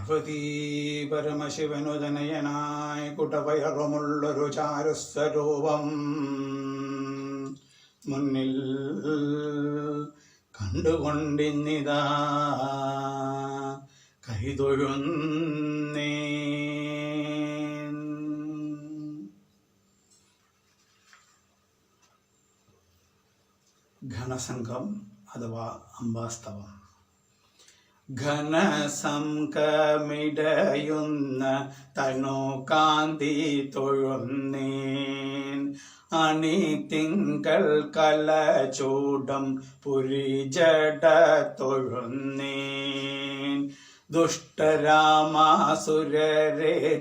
പാർവതീ പരമശിവനു ജനയനായി കുട്ടപയറുമുള്ളൊരു ചാരുസ്വരൂപം മുന്നിൽ കണ്ടുകൊണ്ടിന്നിതാ കൈതൊഴുന്നേ. ഘനസംഘം അഥവാ അംബാസ്തവം. ഘനസംഘമിടയുന്ന തനോകാന്തി തൊഴുന്നേൻ അണിതിങ്കൾ കലചൂടം പുരിജട തൊഴുന്നേൻ ദുഷ്ടരാമാസുരരെ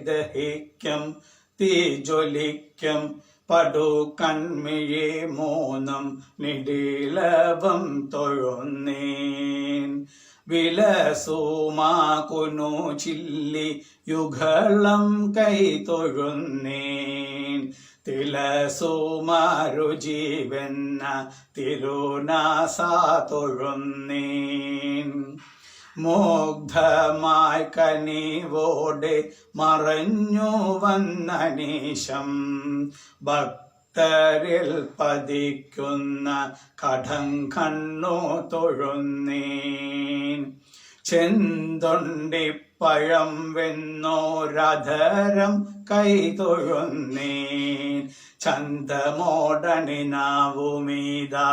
ദഹിക്കം തീജ്വലിക്കം പടു കൺമിഴി മൂന്നും നിടിലവം തൊഴുന്നേൻ വിലസൂമാ കുനു ചില്ലി യുഗളം കൈ തൊഴുന്നേൻ തിലസൂമാരു ജീവന്ന തിരുനാസ തൊഴുന്നേൻ മുഗ്ധമായി കനിവോടെ മറഞ്ഞു വന്നനീശം ഭക്തരിൽ പതിക്കുന്ന കടം കണ്ണു തൊഴുന്നേൻ ചെന്തൊണ്ടിപ്പഴം വെന്നോരധരം കൈ തൊഴുന്നേൻ ചന്തമോടണിനാവുമീതാ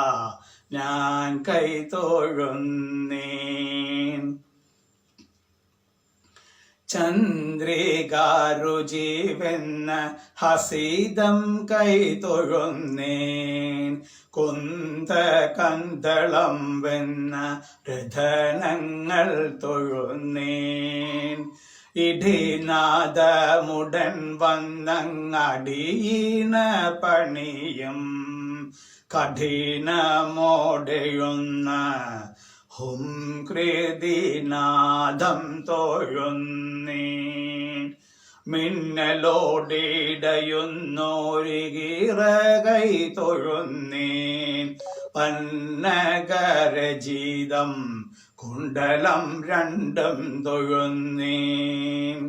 ഞാൻ കൈ തൊഴുന്നേൻ ചന്ദ്രികാരുജീവെന്ന ഹസീതം കൈ തൊഴുന്നേൻ കുന്തകന്തളം വെന്ന രഥനങ്ങൾ തൊഴുന്നേൻ ഇടിനാദമുടൻ വന്നങ്ങടീന പണിയും കഠിനമോടെയുന്ന ഹും കൃതിനാദം തൊഴുന്നേൻ മിന്നലോടിടയുന്നോരികീറകൈ തൊഴുന്നേൻ പന്നകരജീതം കുണ്ടലം രണ്ടും തൊഴുന്നേൻ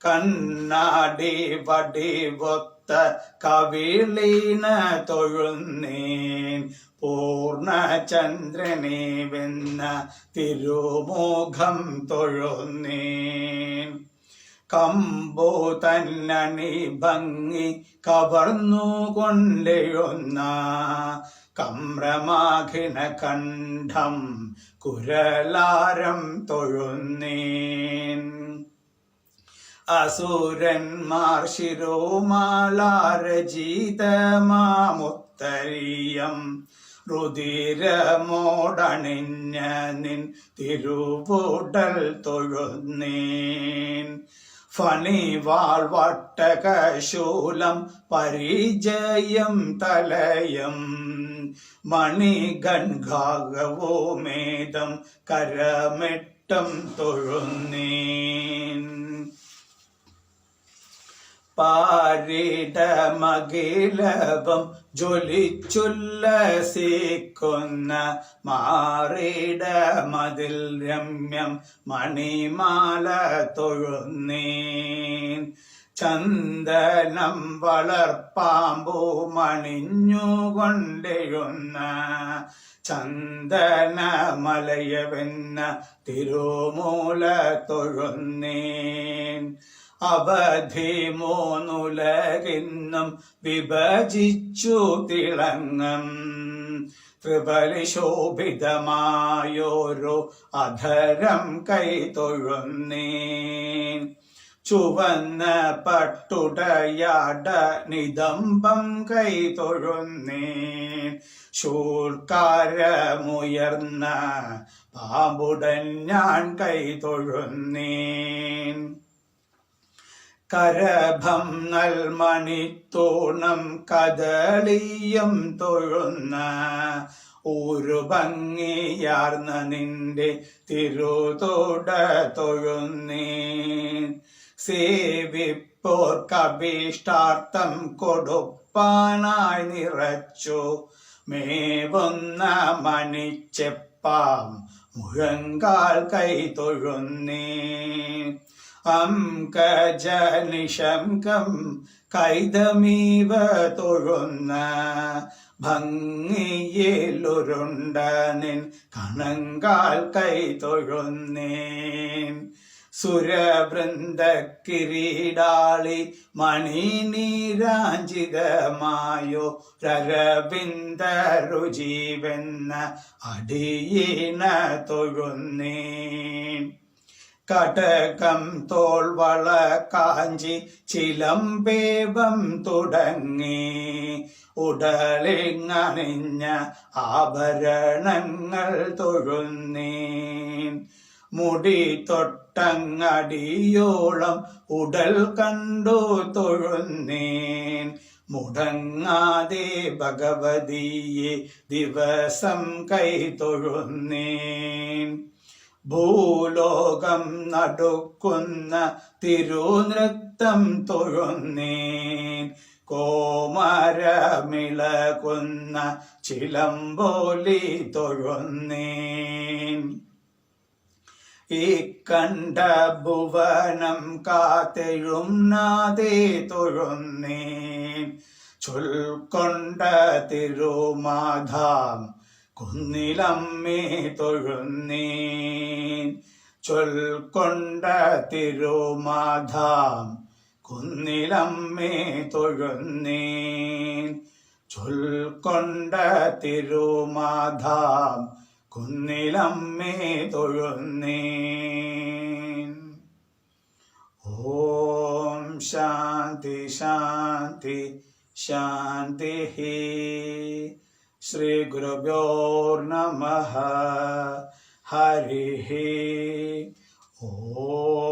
കണ്ണാടി വടിവൊത്ത കവിളീന തൊഴുന്നേൻ പൂർണ്ണചന്ദ്രനെ വെന്ന തിരുമുഖം തൊഴുന്നേൻ കമ്പോ തന്നണി ഭംഗി കവർന്നു കൊണ്ടെഴുന്ന കമ്രമാഖിന കണ്ഠം കുരലാരം തൊഴുന്നേൻ അസുരന്മാർ ശിരോമാലാരജീതമാമുത്തരീയം രുതിരമോടണിഞ്ഞ നിൻ തിരുവോടൽ തൊഴുന്നേൻ ഫണിവാൾ വട്ടകശൂലം പരിചയം തലയം മണിഗൺഘാഗവോമേദം കരമെട്ടം തൊഴുന്നേൻ പാരിടമകിലവം ജ്വലിച്ചുല്ലസിക്കുന്ന മാറിട മതിൽ രമ്യം മണിമാല തൊഴുന്നേൻ ചന്ദനം വളർപ്പാമ്പു മണിഞ്ഞുകൊണ്ടെഴുന്ന ചന്ദനമലയവെന്ന തിരുമൂല തൊഴുന്നേൻ അവധി മൂന്നുലകിന്നും വിഭജിച്ചു തിളങ്ങം ത്രിപലി ശോഭിതമായോരോ അധരം കൈ തൊഴുന്നേൻ ചുവന്ന പട്ടുടയാട നിതംബം കൈ തൊഴുന്നേൻ ശൂർക്കാരമുയർന്ന പാമ്പുടൻ ഞാൻ കൈ തൊഴുന്നേൻ കരഭം നൽമണിത്തോണം കദളിയം തൊഴുന്ന ഒരു ഭംഗിയാർന്ന നിന്റെ തിരുതോട തൊഴുന്നേൻ സേവിപ്പോർക്കഭീഷ്ടാർത്ഥം കൊടുപ്പാനായി നിറച്ചു മേവുന്ന മണിച്ചെപ്പാം മുഴങ്കാൽ കൈ തൊഴുന്നേൻ അംകജനിശംകം കൈതമീവ തൊഴുന്ന ഭംഗിയിലുരുണ്ട നിൻ കണങ്കാൽ കൈ തൊഴുന്നേൻ സുരവൃന്ദ കിരീടാളി മണിനീരാഞ്ചിതമായോ രരവിന്ദ രുചിവെന്ന അടിയീന തൊഴുന്നേൻ കടകം തോൾവള കാഞ്ചി ചിലമ്പേവം തുടങ്ങി ഉടലിങ്ങണിഞ്ഞ ആഭരണങ്ങൾ തൊഴുന്നേൻ മുടി തൊട്ടങ്ങടിയോളം ഉടൽ കണ്ടു തൊഴുന്നേൻ മുടങ്ങാതെ ഭഗവതിയെ ദിവസം കൈ തൊഴുന്നേൻ ഭൂലോകം നടുക്കുന്ന തിരുനൃത്തം തൊഴുന്നേൻ കോമരമിളകുന്ന ചിലമ്പോലി തൊഴുന്നേൻ ഈ കണ്ട ഭുവനം കാത്തെഴും നാദേ തൊഴുന്നേൻ ചൊൽക്കൊണ്ട തിരുമാധാം കുന്നിലമ്മേ തൊഴുന്നേൻ ചൊൽക്കൊണ്ട തിരുമാധാം കുന്നിലമ്മേ തൊഴുന്നേൻ ചൊൽക്കൊണ്ട തിരുമാധാം കുന്നിലമ്മേ തൊഴുന്നേൻ. ഓം ശാന്തി ശാന്തി ശാന്തി. ശ്രീ ഗുരുഭ്യോ നമഃ. ഹരി ഓം.